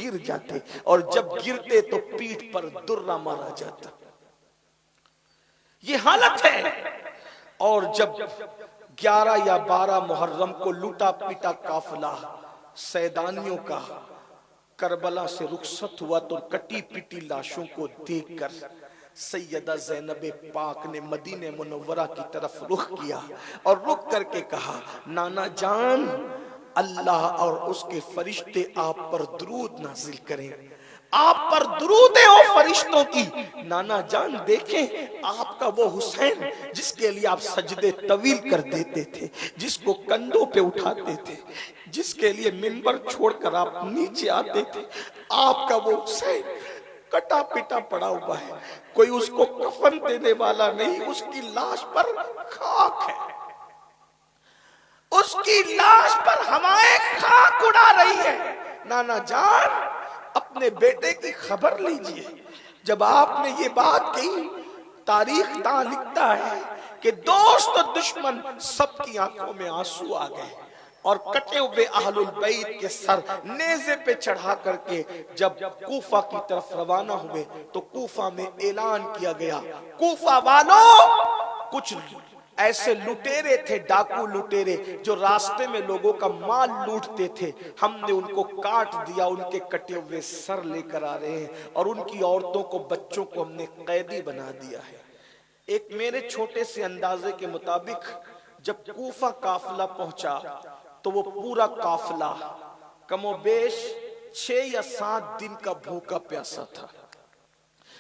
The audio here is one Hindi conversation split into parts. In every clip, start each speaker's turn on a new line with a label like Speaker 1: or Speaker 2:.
Speaker 1: गिर जाते, और जब गिरते तो पीठ पर दुर्रा मारा जाता। ये हालत है। और जब 11 या 12 मुहर्रम को लूटा पीटा काफिला सैदानियों का करबला से रुखसत हुआ, तो कटी पिटी लाशों को देखकर सैयदा ज़ैनब पाक ने मदीने मुनव्वरा की तरफ रुख किया और रुख करके कहा, नाना जान, अल्लाह और उसके फरिश्ते आप पर दुरूद नाजिल करें, आप पर दुरूद है ओ फरिश्तों की। नाना जान देखें आपका वो हुसैन जिसके लिए आप सजदे तवील कर देते थे, जिसको कंधों पे उठाते थे, जिसके लिए मिंबर छोड़कर आप नीचे आते थे, आपका वो हुसैन कटा पिटा पड़ा हुआ है, कोई उसको कफन देने वाला नहीं, उसकी लाश पर खाक है, उसकी लाश पर हवाएं खाक उड़ा रही है। नाना जान अपने बेटे की खबर लीजिए। जब आपने ये बात कही, तारीख दां लिखता है कि दोस्त और दुश्मन सबकी आंखों में आंसू आ गए, और कटे हुए अहलुल बैत के सर नेज़े पे चढ़ा करके जब कूफा की तरफ रवाना हुए, तो कूफा में ऐलान किया गया, कूफा वालों, कुछ ऐसे लुटेरे थे, डाकू लुटेरे, जो रास्ते में लोगों का माल लूटते थे, हमने उनको काट दिया, उनके कटे हुए सर लेकर आ रहे हैं, और उनकी औरतों को, बच्चों को हमने कैदी बना दिया है। एक मेरे छोटे से अंदाजे के मुताबिक जब कूफा काफिला पहुंचा, तो वो पूरा काफिला कमोबेश 6 या 7 दिन का भूखा प्यासा था,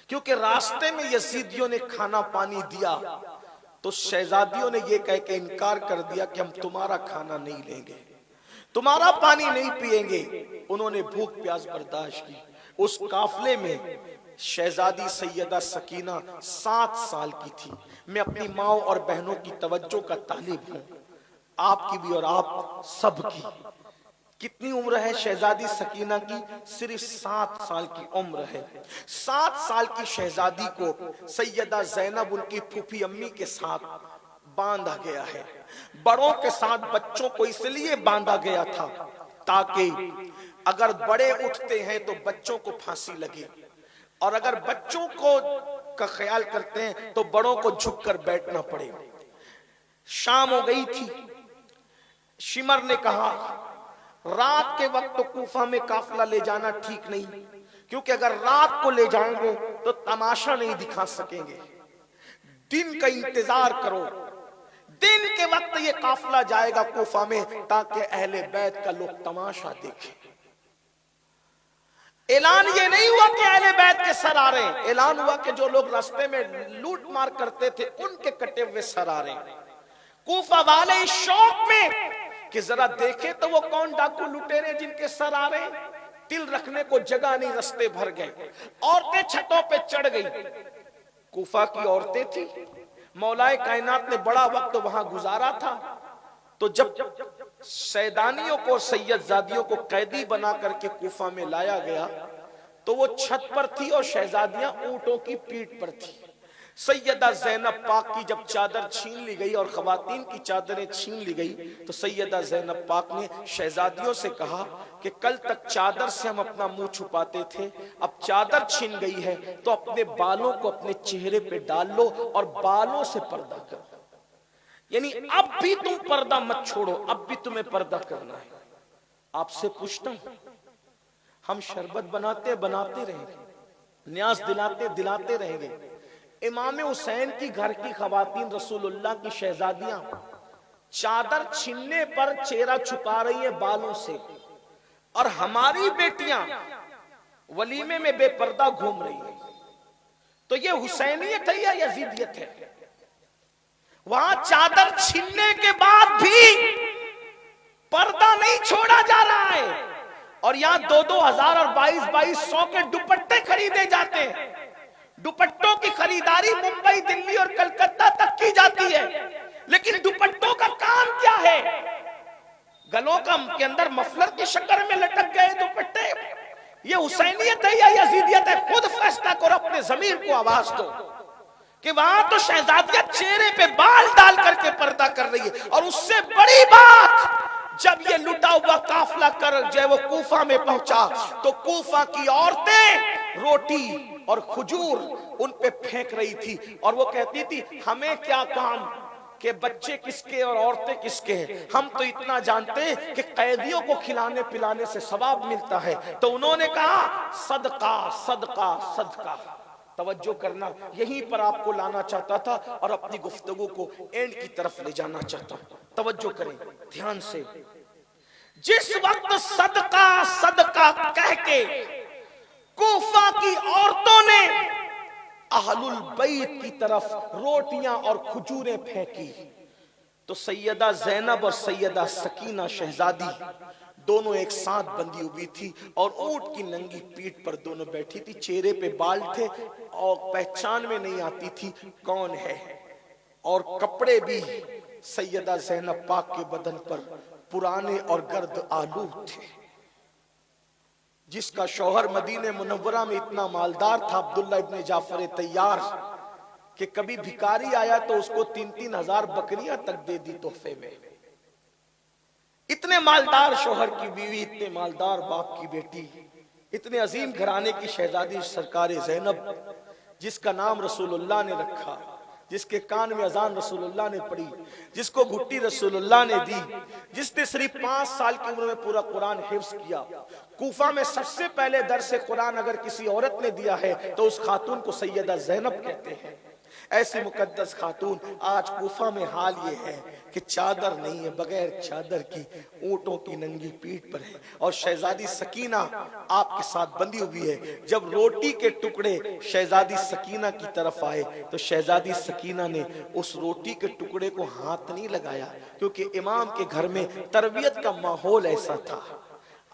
Speaker 1: क्योंकि रास्ते में यजीदियों ने खाना पानी दिया, तो शहजादियों ने यह कह के इनकार कर दिया कि हम तुम्हारा खाना नहीं लेंगे, तुम्हारा पानी नहीं पिएंगे। उन्होंने भूख प्यास बर्दाश्त की। उस काफिले में शहजादी सैयदा सकीना 7 साल की थी। मैं अपनी माओ और बहनों की तवज्जो का तालिब हूं, आपकी भी और आप सबकी। कितनी उम्र है शहजादी सकीना की? सिर्फ 7 साल की उम्र है। 7 साल की शहजादी को सैयदा ज़ैनब उनकी फूफी अम्मी के साथ बांधा गया है। बड़ों के साथ बच्चों को इसलिए बांधा गया था ताकि अगर बड़े उठते हैं तो बच्चों को फांसी लगे, और अगर बच्चों को का ख्याल करते हैं तो बड़ों को झुककर बैठना पड़े। शाम हो गई थी। शिमर ने कहा, रात के वक्त तो कूफा में काफिला ले जाना ठीक नहीं, क्योंकि अगर रात को ले जाएंगे तो तमाशा नहीं दिखा सकेंगे, दिन का इंतजार करो, दिन के वक्त ये काफिला जाएगा कूफा में ताकि अहले बैत का लोग तमाशा देखें। ऐलान ये नहीं हुआ कि अहले बैत के सर आ रहे हैं, ऐलान हुआ कि जो लोग रास्ते में लूट मार करते थे उनके कटे हुए सर आ रहे हैं। कूफा वाले इस शौक में कि जरा देखे तो वो कौन डाकू लुटेरे जिनके सर आ रहे हैं, तिल रखने को जगह नहीं, रास्ते भर गए। औरतें छतों पे चढ़ गई। कूफा की औरतें थी, मौलाए कायनात ने बड़ा वक्त वहां गुजारा था, तो जब सैदानियों को, सैयदजादियों को कैदी बना करके कूफा में लाया गया, तो वो छत पर थी और शहजादियां ऊंटों की पीठ पर थी। सैयदा ज़ैनब पाक की जब चादर छीन ली गई और खवातीन की चादरें छीन ली गई, तो सैयदा ज़ैनब पाक ने शहजादियों से कहा कि कल तक चादर से हम अपना मुंह छुपाते थे, अब चादर छीन गई है तो अपने बालों को अपने चेहरे पे डाल लो और बालों से पर्दा करो। यानी अब भी तुम पर्दा मत छोड़ो, अब भी तुम्हें पर्दा करना है। आपसे पूछता हूं, हम शरबत बनाते रहेंगे, न्याज दिलाते रहेंगे, इमाम हुसैन की घर की खवातीन रसूलुल्लाह की शहजादियां चादर छीनने पर चेहरा छुपा रही है बालों से, और हमारी बेटियां वलीमे में बेपर्दा घूम रही है, तो ये हुसैनियत है या यजीदियत है? वहां चादर छीनने के बाद भी पर्दा नहीं छोड़ा जा रहा है, और यहां 2-2 हजार और 22-2200 के दुपट्टे खरीदे जाते हैं। दुपट्टों की खरीदारी मुंबई, दिल्ली और कलकत्ता तक की जाती है, लेकिन दुपट्टों का काम क्या है? गलों का के अंदर मफलर की शक्ल में लटक गए दुपट्टे। ये हुसैनियत है या यजीदियत है? खुद फैसला करो, अपने ज़मीर को आवाज दो कि वहां तो शहजादियां चेहरे पे बाल डाल करके पर्दा कर रही है, और उससे बड़ी बात जब ये लुटा हुआ काफला कर जो है वो कूफा में पहुंचा तो कूफा की औरतें रोटी और खजूर उन पे फेंक रही थी और वो कहती थी हमें क्या काम कि बच्चे किसके और औरतें किसके हैं, हम तो इतना जानते हैं कि कैदियों को खिलाने पिलाने से सवाब मिलता है। तो उन्होंने कहा सदका सदका सदका। तवज्जो करना, यहीं पर आपको लाना चाहता था और अपनी गुफ्तगू को एंड की तरफ ले जाना चाहता हूं। तवज्जो करें ध्यान से। जिस वक्त सदका सदका कह के कूफा की औरतों ने अहलुल बैत की तरफ रोटियां और खजूरें फेंकी तो सैयदा ज़ैनब और सैयदा सकीना शहजादी दोनों एक साथ बंधी हुई थी और ऊंट की नंगी पीठ पर दोनों बैठी थी। चेहरे पे बाल थे और पहचान में नहीं आती थी कौन है, और कपड़े भी सैयदा ज़ैनब पाक के बदन पर पुराने और गर्द आलूद थे। जिसका शौहर मदीने मुनव्वरा में इतना मालदार था, अब्दुल्ला इब्ने जाफर तैयार, कि कभी भिखारी आया तो उसको 3-3 हजार बकरियां तक दे दी तोहफे में। इतने मालदार शौहर की बीवी, इतने मालदार बाप की बेटी, इतने अजीम घराने की शहजादी सरकार ज़ैनब, जिसका नाम रसूलुल्लाह ने रखा, जिसके कान में अजान रसूलुल्लाह ने पढ़ी, जिसको घुट्टी रसूलुल्लाह ने दी, जिसने सिर्फ 5 साल की उम्र में पूरा कुरान हिफ्ज किया। कूफा में सबसे पहले दर्स कुरान अगर किसी औरत ने दिया है तो उस खातून को सैयदा ज़ैनब कहते हैं। ऐसी मुकद्दस खातून, आज कूफा में हाल ये है कि चादर नहीं है, बगैर चादर की ऊंटों की नंगी पीठ पर है और शहजादी सकीना आपके साथ बंधी हुई है। जब रोटी के टुकड़े शहजादी सकीना की तरफ आए तो शहजादी सकीना ने उस रोटी के टुकड़े को हाथ नहीं लगाया, क्योंकि इमाम के घर में तरबियत का माहौल ऐसा था।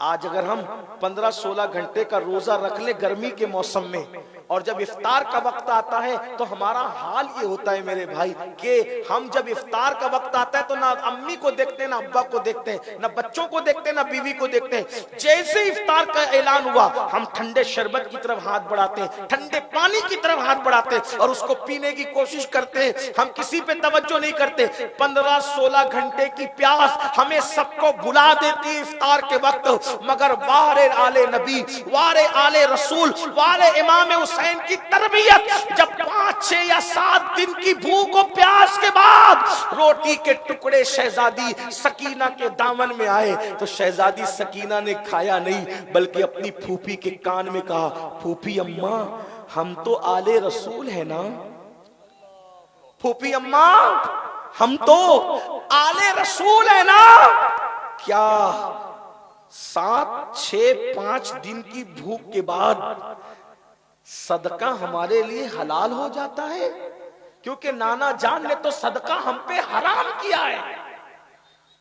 Speaker 1: आज अगर हम 15-16 घंटे का रोजा रख ले गर्मी के मौसम में और जब इफ्तार का वक्त आता है तो हमारा हाल ये होता है मेरे भाई कि हम जब इफ्तार का वक्त आता है तो ना अम्मी को देखते हैं, ना अब्बा को देखते हैं, ना बच्चों को देखते हैं, ना बीवी को देखते हैं। जैसे इफ्तार का ऐलान हुआ हम ठंडे शरबत की तरफ हाथ बढ़ाते हैं, ठंडे पानी की तरफ हाथ बढ़ाते हैं और उसको पीने की कोशिश करते हैं। हम किसी पे तवज्जो नहीं करते। 15-16 घंटे की प्यास हमें सबको भुला देती है इफ्तार के वक्त, मगर वारे आले नबी, वारे आले रसूल, वारे इमाम हुसैन की तरबियत जब 5-6 या 7 दिन की भूख और प्यास के बाद रोटी के टुकड़े शहजादी सकीना के दामन में आए तो शहजादी सकीना ने खाया नहीं बल्कि अपनी फूफी के कान में कहा, फूफी अम्मा हम तो आले रसूल है ना, फूफी अम्मा हम तो आले रसूल है ना। क्या 7-6-5 दिन की भूख के बाद सदका हमारे लिए हलाल हो जाता है? क्योंकि नाना जान ने तो सदका हम पे हराम किया है,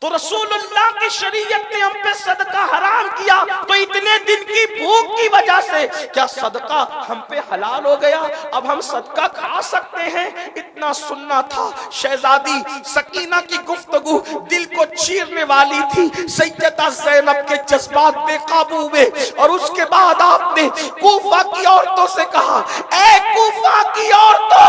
Speaker 1: तो रसूलुल्लाह की शरीयत ने हम पे सदका हराम किया, तो इतने दिन की भूख की वजह से क्या सदका हम पे हलाल हो गया? अब हम सदका खा सकते हैं? इतना सुनना था। शहजादी सकीना की गुफ्तगू दिल को चीरने वाली थी। सैयदा ज़ैनब के जज्बात बेकाबू हुए और उसके बाद आपने कूफा की औरतों से कहा, ऐ कूफा की औरतों,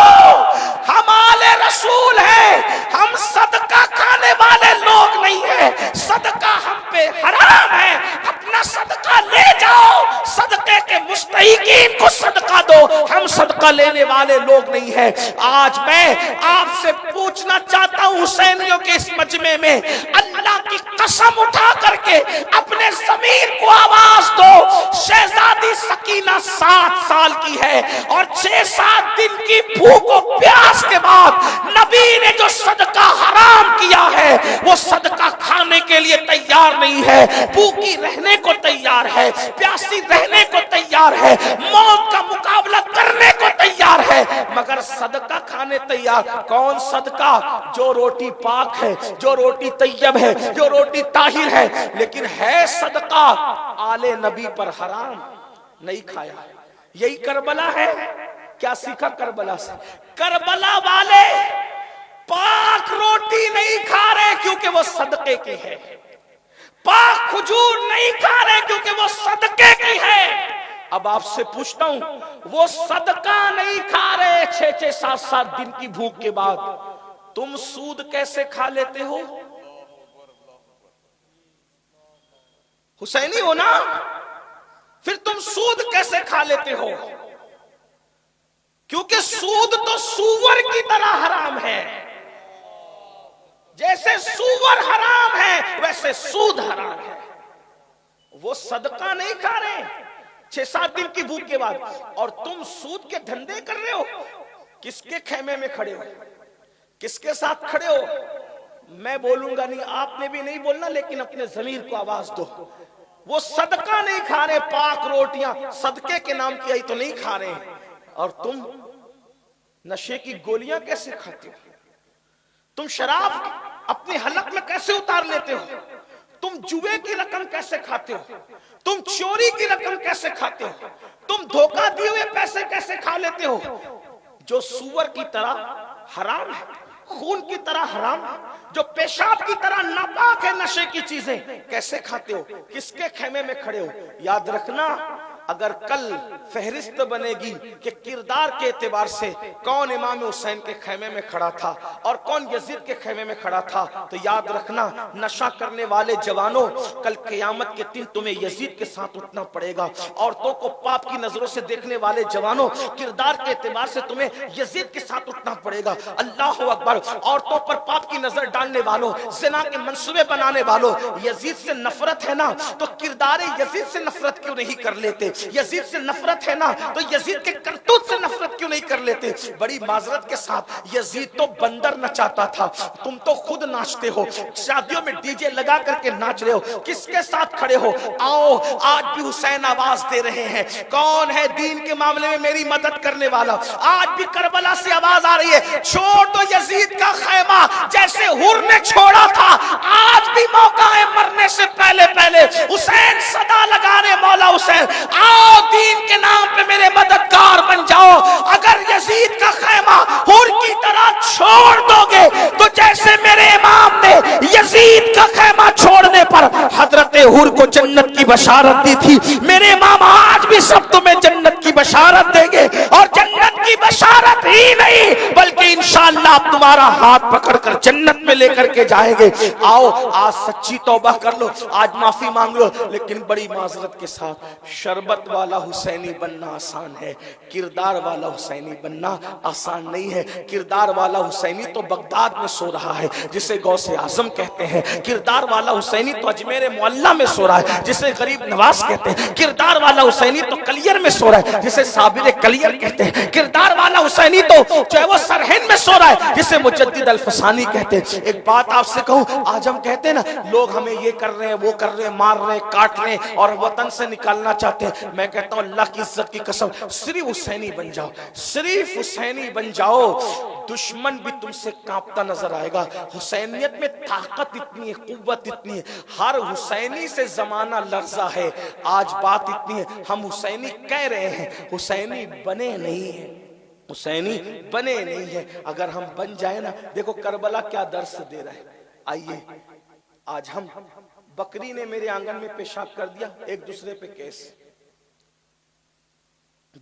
Speaker 1: हम आले रसूल हैं, हम सदका खाने वाले लोग नहीं है, सदका हम पे हराम है, अपना सदका ले जाओ, सदके के मुस्तहीकीन को सदका दो, हम सदका लेने वाले लोग नहीं है। आज मैं आपसे पूछना चाहता हूं हुसैनियों के इस मजमे में, अल्लाह की कसम उठा करके अपने ज़मीर को आवाज दो, शहजादी सकीना 7 साल की है और 6-7 दिन की भूख और प्यास के बाद नबी ने जो सदका हराम किया है वो सदका खाने के लिए तैयार नहीं है, भूखी रहने को तैयार है, प्यासी रहने को तैयार है, मौत का मुकाबला करने को तैयार है, मगर सदका खाने तैयार। कौन सदका? जो रोटी पाक है, जो रोटी तैयब है, जो रोटी ताहिर है, लेकिन है सदका आले नबी पर हराम, नहीं खाया। यही करबला है। क्या सीखा करबला से? करबला वाले पाक रोटी नहीं खा रहे क्योंकि वो सदके की है, पाक खजूर नहीं खा रहे क्योंकि वो सदके की है। अब आपसे पूछता हूं, वो सदका नहीं खा रहे 6-7 दिन की भूख के बाद, तुम सूद कैसे खा लेते हो? हुसैनी हो ना, फिर तुम सूद कैसे खा लेते हो? क्योंकि सूद तो सूअर की तरह हराम है। जैसे सूअर हराम है वैसे सूद हराम है। वो सदका नहीं खा रहे 6-7 दिन की भूख के बाद, और तुम सूद के धंधे कर रहे हो। किसके खेमे में खड़े हो? किसके साथ खड़े हो? मैं बोलूंगा नहीं, आपने भी नहीं बोलना, लेकिन अपने ज़मीर को आवाज दो। वो सदका नहीं खा रहे, पाक रोटियां सदके के नाम की आई तो नहीं खा रहे, और तुम नशे की गोलियां कैसे खाते हो? तुम शराब अपने हलक में कैसे उतार लेते हो? तुम जुए की रकम कैसे खाते हो? तुम चोरी की रकम कैसे खाते हो? तुम धोखा दिए हुए पैसे कैसे खा लेते हो? जो सूअर की तरह हराम है, खून की तरह हराम है, जो पेशाब की तरह नापाक है, नशे की चीजें कैसे खाते हो? किसके खेमे में खड़े हो? याद रखना, अगर कल फहरिस्त बनेगी कि किरदार के एतबार से कौन इमाम हुसैन के खेमे में खड़ा था और कौन यजीद के खेमे में खड़ा था, तो याद रखना, नशा करने वाले जवानों, कल क़यामत के दिन तुम्हें यजीद के साथ उठना पड़ेगा। औरतों को पाप की नजरों से देखने वाले जवानों, किरदार के एतबार से तुम्हें यजीद के साथ उठना पड़ेगा। अल्लाह अकबर। औरतों पर पाप की नजर डालने वालों, ज़िना के मंसूबे बनाने वालों, यजीद से नफरत है ना, तो किरदार यजीद से नफरत क्यों नहीं कर लेते? यजीद से नफरत है ना, तो यजीद के करतूत से नफरत क्यों नहीं कर लेते? बड़ी माजरत के साथ, यजीद तो बंदर नचाता था, तुम तो खुद नाचते हो, शादियों में डीजे लगा करके नाच रहे हो। किसके साथ खड़े हो? आओ, आज भी हुसैन आवाज दे रहे हैं, कौन है दीन के मामले में मेरी मदद करने वाला? आज भी करबला से आवाज आ रही है, छोड़ दो यजीद का खैमा, जैसे हुर ने छोड़ा था। आज भी मौका है मरने से पहले पहले हुसैन सदा लगा रहे, मौला हुसैन आओ, दीन के नाम पे मेरे मददगार बन जाओ। अगर यजीद का खैमा हुर की तरह छोड़ दोगे, तो जैसे मेरे इमाम ने यजीद का खैमा छोड़ने पर हजरत हुर को जन्नत की बशारत दी थी, मेरे इमाम आज भी सब तुम्हें जन्नत की बशारत देंगे। और जन्नत की बशारत ही नहीं, बल्कि इंशाअल्लाह तुम्हारा हाथ पकड़कर जन्नत में लेकर के जाएंगे। आओ, आज सच्ची तौबा कर लो, आज माफी मांग लो, लेकिन बड़ी माजरत के साथ, शरबत वाला हुसैनी बनना आसान है, किरदार वाला हुसैनी बनना आसान नहीं है। किरदार वाला हुसैनी तो बगदाद में सो रहा है, जिसे गौसे आजम कहते हैं। किरदार वाला हुसैनी तो अजमेर मोहल्ला में सो रहा है, जिसे गरीब नवाज कहते हैं। किरदार वाला हुसैनी तो कलियर में सो रहा है, जिसे साबिर कलियर कहते हैं। किरदार वाला हुसैनी तो जो है वो सरहिंद में सो रहा है, जिसे मुजद्दिद अल-फसानी कहते हैं। एक बात आपसे कहूं, आज हम कहते हैं ना, लोग हमें ये कर रहे हैं, वो कर रहे हैं, मार रहे हैं, काट रहे हैं और वतन से निकालना चाहते हैं। मैं कहता हूं, अल्लाह की इज्जत की कसम, सिर्फ हुसैनी बन जाओ, सिर्फ हुसैनी बन जाओ, दुश्मन भी तुमसे कांपता नजर आएगा। हुसैनियत में ताकत इतनी है, कुव्वत इतनी है, हर हुसैनी से जमाना लर्जा है। आज बात इतनी है, हम हुसैनी कह रहे हैं, हुसैनी बने नहीं है, हुसैनी बने नहीं है। अगर हम बन जाए ना, देखो करबला क्या दर्स दे रहा है। आइए, आज हम, बकरी ने मेरे आंगन में पेशाब कर दिया, एक दूसरे पे केस,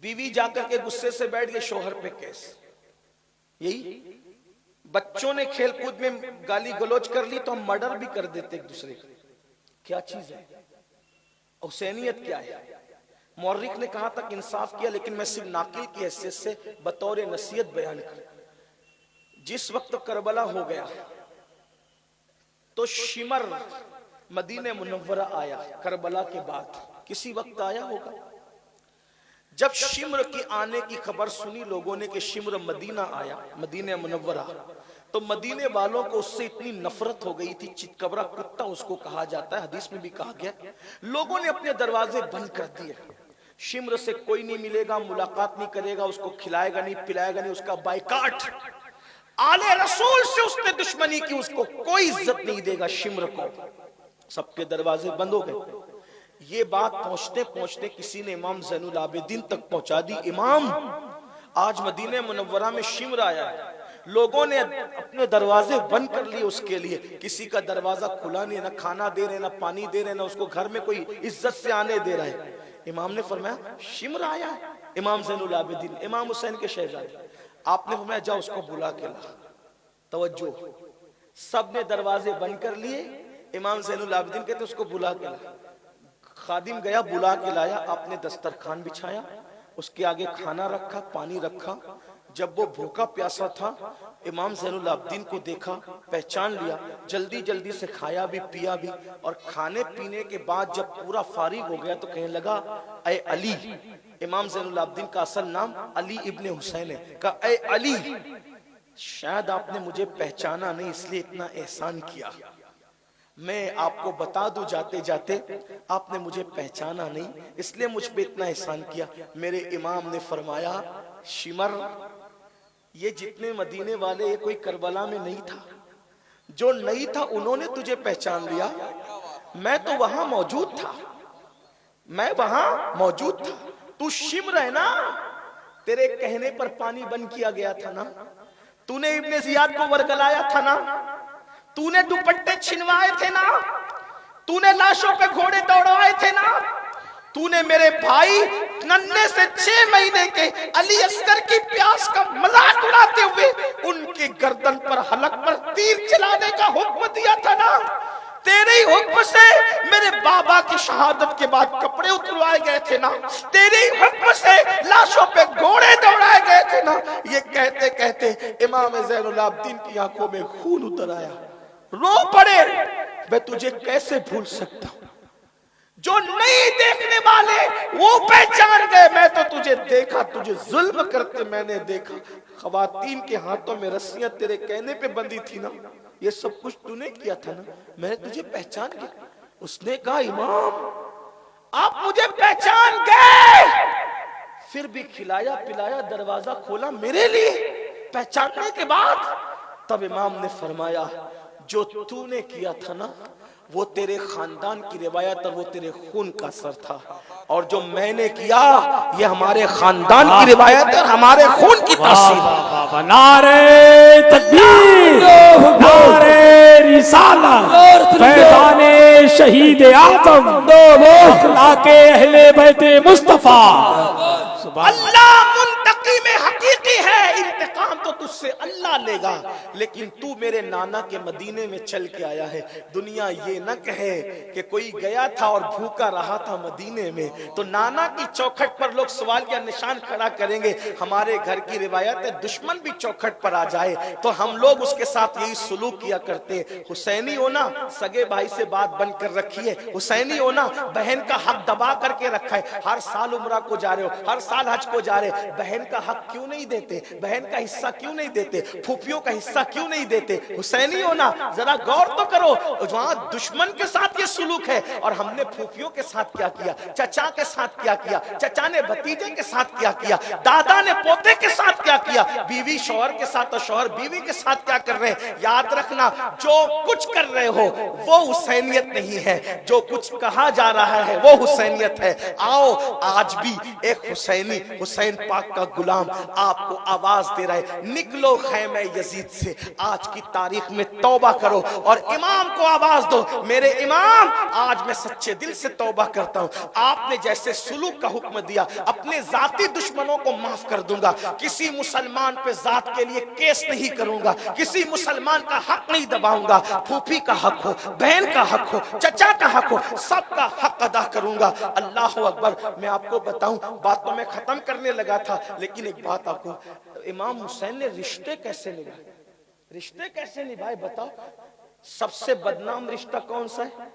Speaker 1: बीवी जाकर के गुस्से से बैठ गई, शोहर पे केस, यही बच्चों ने खेल कूद में गाली गलौज कर ली तो हम मर्डर भी कर देते एक दूसरे को। क्या चीज है हुसैनियत? क्या है? मौर्रिख ने कहा तक इंसाफ किया, लेकिन मैं सिर्फ नाकिल की हैसियत से बतौर नसीहत बयान कर, जिस वक्त करबला हो गया तो शिमर मदीने मुनव्वरा आया, करबला के बाद किसी वक्त आया होगा। जब शिम्र की आने की खबर सुनी लोगों ने कि शिम्र मदीना आया, मदीने मुनव्वरा, तो मदीने वालों को उससे इतनी नफरत हो गई थी, चितकबरा कुत्ता उसको कहा जाता है, हदीस में भी कहा गया। लोगों ने अपने दरवाजे बंद कर दिए, शिम्र से कोई नहीं मिलेगा, मुलाकात नहीं करेगा, उसको खिलाएगा नहीं, पिलाएगा नहीं, उसका बाइकाट, आले रसूल से उसने दुश्मनी की, उसको कोई इज्जत नहीं देगा शिम्र को। सबके दरवाजे बंद हो गए। ये बात पहुंचते पहुंचते किसी ने इमाम ज़ैनुल आबिदीन तक पहुंचा दी, इमाम आज मदीने मुनव्वरा में शिम्र आया है, लोगों ने अपने दरवाजे बंद कर लिए उसके लिए, किसी का दरवाजा खुला नहीं, ना खाना दे रहे, ना पानी दे रहे, ना उसको घर में कोई इज्जत से आने दे रहा है। इमाम ने फरमाया शिम्र आया है, इमाम ज़ैनुल आबिदीन, इमाम हुसैन के शहजादे। आपने फरमाया जाओ उसको बुला के ला। तवज्जो, सब ने दरवाजे बंद कर लिए, इमाम ज़ैनुल आबिदीन कहते उसको बुला के ला। खादिम गया, बुला के लाया, आपने दस्तरखान बिछाया, उसके आगे खाना रखा, पानी रखा। जब वो भूखा प्यासा था, इमाम ज़ैनुल आबिदीन को देखा, पहचान लिया, जल्दी जल्दी से खाया भी पिया भी, और खाने पीने के बाद जब पूरा फारिग हो गया तो कहने लगा, ऐ अली। इमाम ज़ैनुल आबिदीन का असल नाम अली इब्ने हुसैन है। कहा, ऐ अली, शायद आपने मुझे पहचाना नहीं इसलिए इतना एहसान किया। मैं आपको बता दूं जाते जाते, आपने मुझे पहचाना नहीं इसलिए मुझ पे इतना एहसान किया। मेरे इमाम ने फरमाया, शिमर, ये जितने मदीने वाले, ये कोई करबला में नहीं था। जो नहीं था उन्होंने तुझे पहचान लिया, मैं तो वहां मौजूद था, मैं वहां मौजूद था। तू शिमर है ना, तेरे कहने पर पानी बंद किया गया था ना, तूने इब्ने जियाद को वरगलाया था ना, तूने दुपट्टे छिनवाए थे ना, तूने लाशों पे घोड़े दौड़वाए थे ना, तूने मेरे भाई नन्हे से 6 महीने के अली अस्कर की प्यास का मजाक उड़ाते हुए उनके गर्दन पर, हलक पर तीर चलाने का हुक्म दिया था ना। तेरे ही हुक्म से मेरे बाबा की शहादत के बाद कपड़े उतरवाए गए थे ना, तेरे ही हुक्म से लाशों पे घोड़े दौड़ाए गए थे ना। ये कहते कहते इमाम ज़ैनुल आबिदीन की आंखों में खून उतर आया, रो पड़े। मैं तुझे कैसे भूल सकता हूं, जो नहीं देखने वाले वो पहचान गए। मैं तो तुझे देखा, तुझे जुल्म करते मैंने देखा, खवातीन के हाथों में रस्सियां तेरे कहने पे बंधी थी ना, ये सब कुछ तूने किया था ना, मैंने तुझे पहचान गया। उसने कहा, इमाम आप मुझे पहचान गए, फिर भी खिलाया पिलाया, दरवाजा खोला मेरे लिए पहचानने के बाद। तब इमाम ने फरमाया, जो तूने किया था ना वो तेरे खानदान की रिवायत और वो तेरे खून का असर था, और जो मैंने किया ये हमारे खानदान की रिवायत और हमारे खून की तासीर।
Speaker 2: नारे तकबीर, नारे रिसालत, फैज़ाने शहीद आज़म, अखलाके अहले बैते मुस्तफा।
Speaker 1: अल्लाह मुंतकी में हकीकी है, इंतकाम तो तुझसे अल्लाह लेगा, लेकिन तू मेरे नाना के मदीने में चल के आया है। दुनिया ये न कहे कि कोई गया था और भूखा रहा था मदीने में, तो नाना की चौखट पर लोग सवाल या निशान खड़ा करेंगे। हमारे घर की रिवायत है, दुश्मन भी चौखट पर आ जाए तो हम लोग उसके साथ यही सुलूक किया करते। हुसैनी होना, सगे भाई से बात बन कर रखी है, हुसैनी होना, बहन का हक दबा करके रखा है। हर साल उम्रा को जा रहे हो, हर साल हज को जा रहे, बहन का हक क्यों नहीं देते, बहन का हिस्सा क्यों नहीं देते, फूफियों का हिस्सा क्यों नहीं देते। हुसैनी होना, जरा गौर तो करो, वहां दुश्मन के साथ ये सुलूक है, और हमने फूफियों के साथ क्या किया, चचा के साथ क्या किया, चचा ने भतीजे के साथ क्या किया, दादा ने पोते के साथ क्या किया, बीवी शौहर के साथ और शौहर बीवी के साथ क्या कर रहे हैं। याद रखना, जो कुछ कर रहे हो वो हुसैनियत नहीं है, जो कुछ कहा जा रहा है वो हुसैनियत है। आओ, आज भी एक हुसैनी, हुसैन पाक का गुलाम आपको आवाज दे रहा है, निकलो खैमे यजीद से, आज की तारीख में तौबा करो और इमाम को आवाज दो, मेरे इमाम आज मैं सच्चे दिल से तौबा करता हूं, आपने जैसे सुलूक का हुक्म दिया अपने जाती दुश्मनों को माफ कर दूंगा, किसी मुसलमान पे जात के लिए केस नहीं करूंगा, किसी मुसलमान का हक नहीं दबाऊंगा, फूफी का हक हो, बहन का हक हो, चचा का हक हो, सबका हक अदा करूंगा। अल्लाह अकबर। मैं आपको बताऊं, बात तो मैं खत्म करने लगा था, लेकिन एक बात आपको, इमाम हुसैन ने रिश्ते कैसे निभाए, रिश्ते कैसे निभाए बताओ। सबसे बदनाम रिश्ता कौन सा है,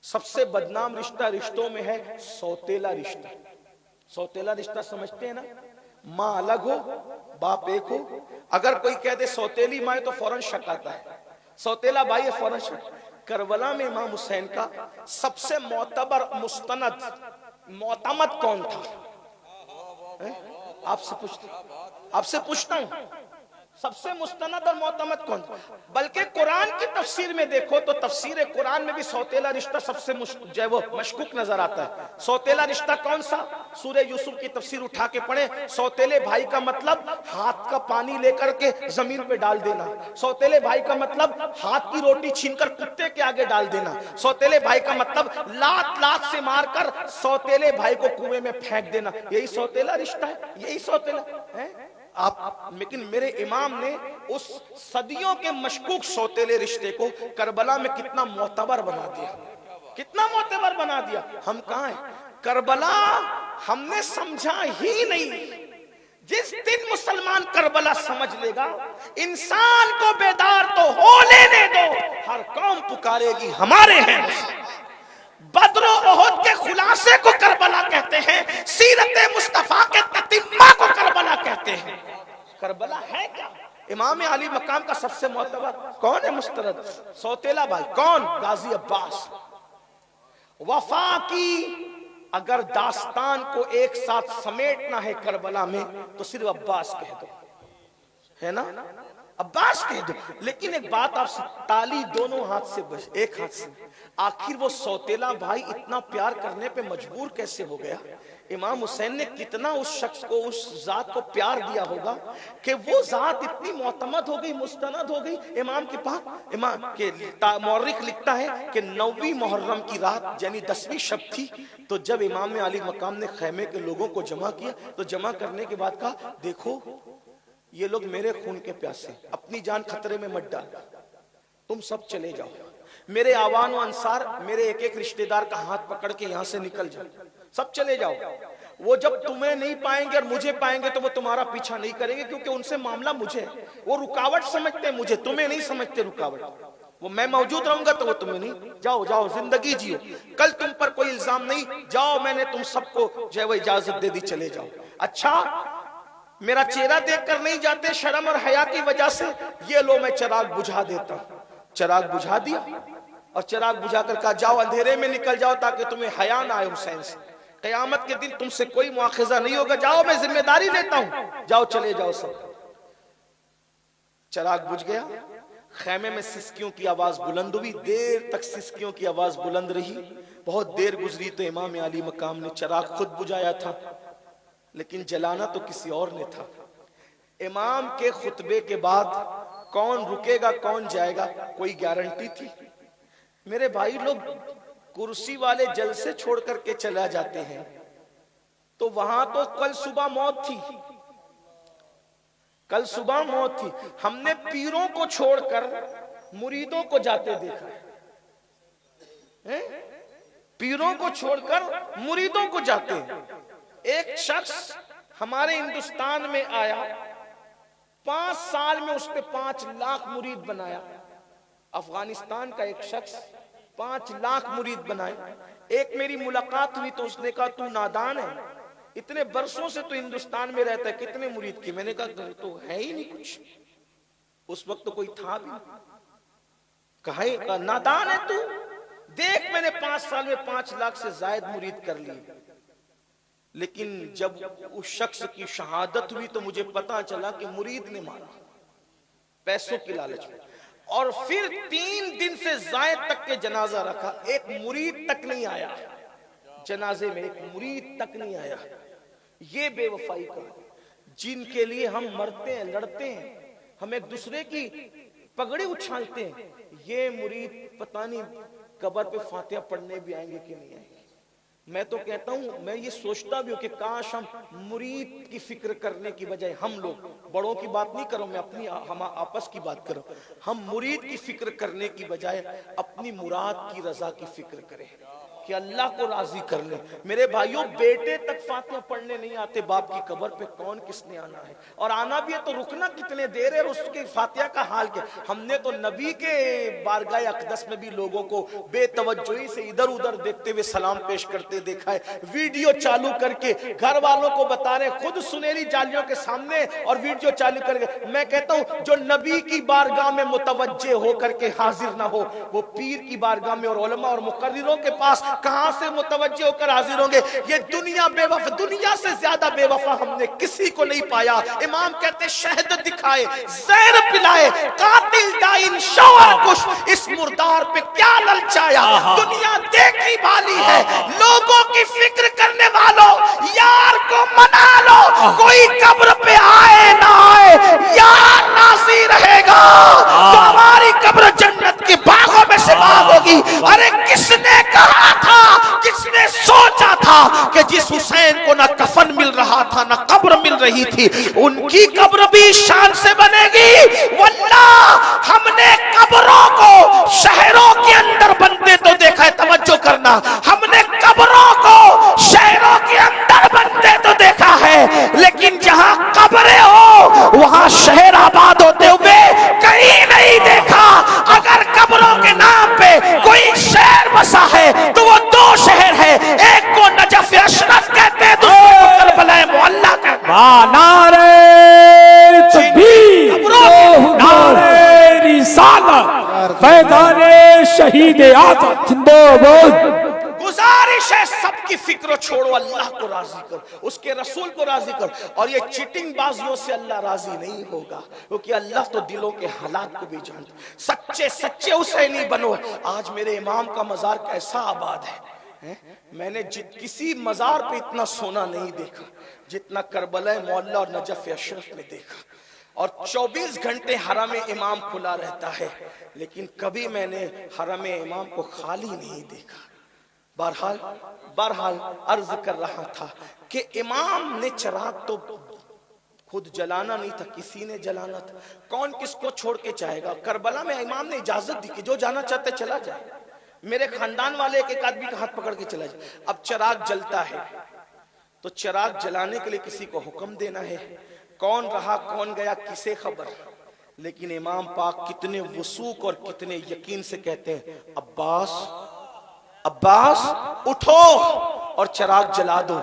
Speaker 1: सबसे बदनाम रिश्ता रिश्तों में है सौतेला रिश्ता। सौतेला रिश्ता समझते हैं ना, माँ अलग हो बाप एक हो, अगर कोई कह दे सौतेली माँ तो फौरन शक आता है, सौतेला भाई है फौरन शक। करबला में इमाम हुसैन का सबसे मोतबर मुस्तनद मोतमद कौन था, आपसे पूछता हूं, सबसे मुस्तनद और मोतमद कौन था। बल्कि कुरान की तफसीर में देखो तो तफसीर कुरान में भी सौतेला रिश्ता सबसे जो वो मशकूक नजर आता है। सौतेला रिश्ता कौन सा, सूरह यूसुफ की तफसीर उठा के पढ़े, सौतेले भाई का मतलब हाथ का पानी लेकर के जमीन पे डाल देना, सौतेले भाई का मतलब हाथ की रोटी छीनकर कुत्ते के आगे डाल देना, सौतेले भाई का मतलब लात लात से मारकर सौतेले भाई को कुएं में फेंक देना, यही सौतेला रिश्ता है, यही सौतेला है आप। लेकिन मेरे इमाम ने उस सदियों के मशकूक सौतेले रिश्ते को करबला में कितना मोतबर बना दिया। कितना मोतबर बना दिया। हम कहां हैं? करबला हमने समझा ही नहीं। जिस दिन मुसलमान करबला समझ लेगा, इंसान को बेदार तो हो लेने दो, हर कौम पुकारेगी हमारे हैं। बद्र ओहद के खुलासे को करबला कहते हैं, सीरत मुस्तफा के ततिम्मा को करबला कहते हैं। करबला है क्या? इमाम अली मकाम का सबसे मोतबर कौन है? मुस्तरद सौतेला भाई कौन? गाजी अब्बास। वफा की अगर दास्तान को एक साथ समेटना है करबला में तो सिर्फ अब्बास कह दो, है ना? अब्बास कह दो। लेकिन एक बात आपसे, ताली दोनों हाथ से बज, एक हाथ से। आखिर वो सौतेला भाई इतना प्यार करने पे मजबूर कैसे हो गया? इमाम हुसैन ने कितना उस शख्स को, उस जात को प्यार दिया होगा कि वो जात इतनी मोतमद हो गई, मुस्तनद हो गई इमाम के पास। इमाम के मौरिख लिखता है कि 9वीं मुहर्रम की रात यानी 10वीं शब थी, तो जब इमाम अली मकाम ने खैमे के लोगों को जमा किया तो जमा करने के बाद कहा, देखो ये लोग मेरे खून के प्यासे, अपनी जान खतरे में मत डाल, तुम सब चले जाओ। मेरे आवान व अंसार, मेरे एक एक रिश्तेदार का हाथ पकड़ के यहां से निकल जाओ, सब चले जाओ। वो जब तुम्हें नहीं पाएंगे और मुझे पाएंगे तो वो तुम्हारा पीछा नहीं करेंगे, क्योंकि उनसे मामला मुझे है। वो रुकावट समझते हैं मुझे, तुम्हें नहीं समझते रुकावट। वो मैं मौजूद रहूंगा तो वो तुम्हें नहीं। जाओ जाओ, जिंदगी जियो, कल तुम पर कोई इल्जाम नहीं। जाओ, मैंने तुम सबको जो है वो इजाजत दे दी, चले जाओ। अच्छा, मेरा चेहरा देखकर नहीं जाते शर्म और हया की वजह से? ये लो मैं चिराग बुझा देता हूं। चिराग बुझा दिया और चिराग बुझाकर कहा, जाओ अंधेरे में निकल जाओ ताकि तुम्हें हया ना आए हुसैन से। कयामत के दिन तुमसे कोई मुआखिजा नहीं होगा, जाओ मैं जिम्मेदारी लेता हूं, जाओ चले जाओ सब। चिराग बुझ गया। खैमे में सिसकियों की आवाज बुलंद हुई, देर तक सिसकियों की आवाज बुलंद रही। बहुत देर गुजरी तो इमाम अली मकाम ने चिराग खुद बुझाया था, लेकिन जलाना तो किसी और ने था। इमाम के खुतबे के बाद कौन रुकेगा कौन जाएगा कोई गारंटी थी? मेरे भाई लोग कुर्सी वाले जलसे छोड़ करके चला जाते हैं, तो वहां तो कल सुबह मौत थी, कल सुबह मौत थी। हमने पीरों को छोड़कर मुरीदों को जाते देखा है? पीरों को छोड़कर मुरीदों को जाते। एक शख्स हमारे हिंदुस्तान में आया, 5 साल में उसने 5 लाख मुरीद बनाया। अफगानिस्तान का एक शख्स 5 लाख मुरीद बनाए। एक मेरी मुलाकात हुई तो उसने कहा, तू नादान है, इतने बरसों से तू हिंदुस्तान में रहता है, कितने मुरीद की? मैंने कहा तो है ही नहीं कुछ, उस वक्त तो कोई था भी। कहा नादान है तू, देख मैंने 5 साल में 5 लाख से ज्यादा मुरीद कर लिए। लेकिन जब उस शख्स की शहादत हुई तो मुझे पता चला कि मुरीद ने मारा पैसों की लालच में। और फिर 3 दिन से जायद तक के जनाजा रखा, एक मुरीद तक नहीं आया जनाजे में, एक मुरीद तक नहीं आया। ये बेवफाई का, जिनके लिए हम मरते हैं, लड़ते हैं, हम एक दूसरे की पगड़ी उछालते हैं, ये मुरीद पता नहीं कब्र पे फातिहा पढ़ने भी आएंगे कि नहीं आएंगे। मैं तो कहता हूं, मैं ये सोचता भी हूं कि काश हम मुरीद की फिक्र करने की बजाय, हम लोग बड़ों की बात नहीं करो, मैं अपनी हम आपस की बात करूं, हम मुरीद की फिक्र करने की बजाय अपनी मुराद की रजा की फिक्र करें कि अल्लाह को राजी कर ले। मेरे भाइयों, बेटे तक फातिहा पढ़ने नहीं आते, बाप की कब्र पे कौन किसने आना है? और आना भी है तो रुकना कितने देर है, और उसके फातिहा का हाल क्या? हमने तो नबी के बारगाह अक़दस में भी लोगों को बेतवज्जोही से इधर उधर देखते हुए सलाम पेश करते देखा है। वीडियो चालू करके घर वालों को बता रहे, खुद सुनहरी जालियों के सामने और वीडियो चालू करके। मैं कहता हूं, जो नबी की बारगाह में मुतवज्जे होकर के हाजिर ना हो, वो पीर की बारगाह में और उलमा और मुकर्रिरों के पास कहां से मुतवज्जे होकर हाजिर होंगे? ये दुनिया बेवफा, दुनिया से ज्यादा बेवफा हमने किसी को नहीं पाया। इमाम कहते, शहद दिखाए, जहर पिलाए, कातिल दाइन शौहर कुश, इस मुर्दार पे क्या ललचाया? दुनिया देखी भाली है, लोगों की फिक्र करने वालों, यार को मना लो, कोई कब्र पे आए ना आए, यार राजी रहेगा तो हमारी कब्र जन्नत के बागों में से बाग होगी। अरे किसने कहा था, किसने सोचा था कि जिस हुसैन को ना कफन मिल रहा था ना कब्र मिल रही थी, उनकी कब्र भी शान से बनेगी? वल्लाह हमने कब्रों को शहरों के अंदर बनते तो देखा है, तवज्जो कर करना। हमने कब्रों को शहरों के अंदर बनते तो देखा है, लेकिन जहां कब्रें हो वहां शहर आबाद होते हुए कहीं नहीं देखा। अगर कब्रों के नाम पे कोई शहर बसा है तो वो दो शहर है, एक को नजफ अशरफ कहते हैं, दूसरे को करबला मोहल्ला कहते हैं।
Speaker 2: नारे तकबीर, नारे रिसालत, फैज़ाने शहीद आज़म जिंदाबाद।
Speaker 1: गुजारिश है सबकी फिक्र छोड़ो, अल्लाह को राजी कर, उसके रसूल को राजी कर। और ये चीटिंग बाजियों से अल्लाह राजी नहीं होगा, क्योंकि अल्लाह तो दिलों के हालात को भी जानता। सच्चे सच्चे हुसैनी बनो। आज मेरे इमाम का मजार कैसा आबाद है? मैंने किसी मजार पे इतना सोना नहीं देखा जितना करबला मोहल्ला और नजफ अशरफ में देखा। और 24 घंटे हरम इमाम खुला रहता है, लेकिन कभी मैंने हरम इमाम को खाली नहीं देखा। बहरहाल अर्ज कर रहा था कि इमाम ने चिराग तो खुद जलाना नहीं था, किसी ने जलाना था। कौन किसको छोड़ के जाएगा? करबला में इमाम ने इजाजत दी कि जो जाना चाहते चला जाए, मेरे खानदान वाले एक आदमी का हाथ पकड़ के चला जाए। अब चिराग जलता है तो चिराग जलाने के लिए किसी को हुक्म देना है, कौन रहा कौन गया किसे खबर। लेकिन इमाम पाक कितने वसूक और कितने यकीन से कहते हैं, अब्बास अब्बास उठो और चिराग जला दो।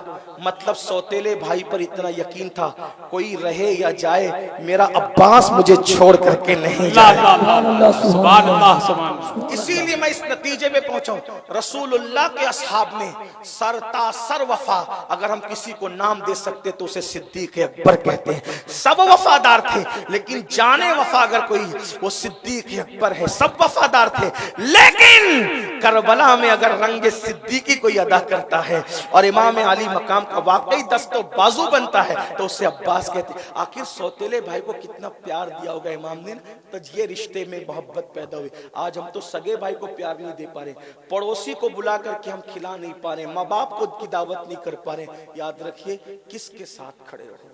Speaker 1: मतलब सौतेले भाई पर इतना यकीन था, कोई रहे या जाए मेरा अब्बास मुझे छोड़ करके नहीं जाएगा।
Speaker 2: सुभान अल्लाह, सुभान अल्लाह।
Speaker 1: इसीलिए मैं इस नतीजे पे पहुंचा हूं, रसूलुल्लाह के असहाब में सरता सर वफा, अगर हम किसी को नाम दे सकते तो उसे सिद्दीक अकबर कहते हैं। सब वफादार थे, लेकिन जाने वफा अगर कोई, वो सिद्दीक अकबर है। सब वफादार थे, लेकिन करबला में अगर रंग सिद्दीकी कोई अदा करता है और इमाम अली मकाम का वाकई दस्तो बाजू बनता है तो उसे अब्बास कहते हैं। आखिर सौतेले भाई को कितना प्यार दिया होगा इमाम ने, तो ये रिश्ते में मोहब्बत पैदा हुई। आज हम तो सगे भाई को प्यार नहीं दे पा रहे, पड़ोसी को बुला करके हम खिला नहीं पा रहे, माँ बाप को की दावत नहीं कर पा रहे। याद रखिए, किसके साथ खड़े रहो।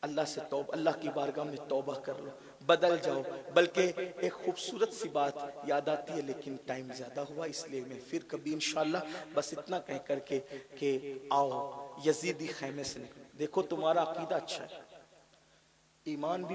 Speaker 1: अल्लाह से तौबा, अल्लाह की बारगाह में तौबा कर लो, बदल जाओ। बल्कि एक खूबसूरत सी बात याद आती है, लेकिन टाइम ज्यादा हुआ, इसलिए मैं फिर कभी इंशाल्लाह बस इतना कह करके कि आओ यजीदी खैमे से निकलो। देखो तुम्हारा अकीदा अच्छा है, ईमान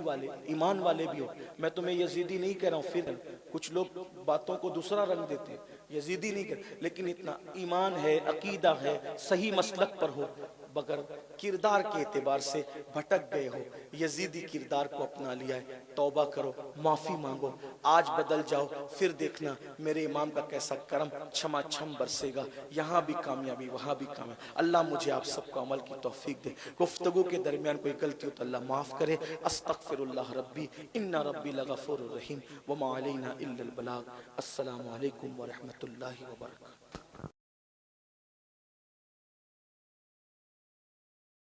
Speaker 1: वाले भी हो। मैं तुम्हें यजीदी नहीं कह रहा हूँ, फिर कुछ लोग बातों को दूसरा रंग देते हैं, यजीदी नहीं कर, लेकिन इतना ईमान है, अकीदा है, सही मसलक पर हो, मगर किरदार के एतबार से भटक गए हो, यजीदी किरदार को अपना लिया है, तौबा करो, माफी मांगो, आज बदल जाओ, फिर देखना मेरे इमाम का कैसा करम क्षमा छम बरसेगा। यहाँ भी कामयाबी, वहाँ भी कामयाबी। अल्लाह मुझे आप सबको अमल की तौफीक दे। गुफ्तगू के दरमियान कोई गलती हो तो अल्लाह माफ करे। अस्तगफिरुल्लाह रब्बी इन्ना रब्बी लगफूरुर रहीम व मा अलैना इल्लल बलाग। अस्सलामु अलैकुम व रहमतुल्लाहि व बरकातहू।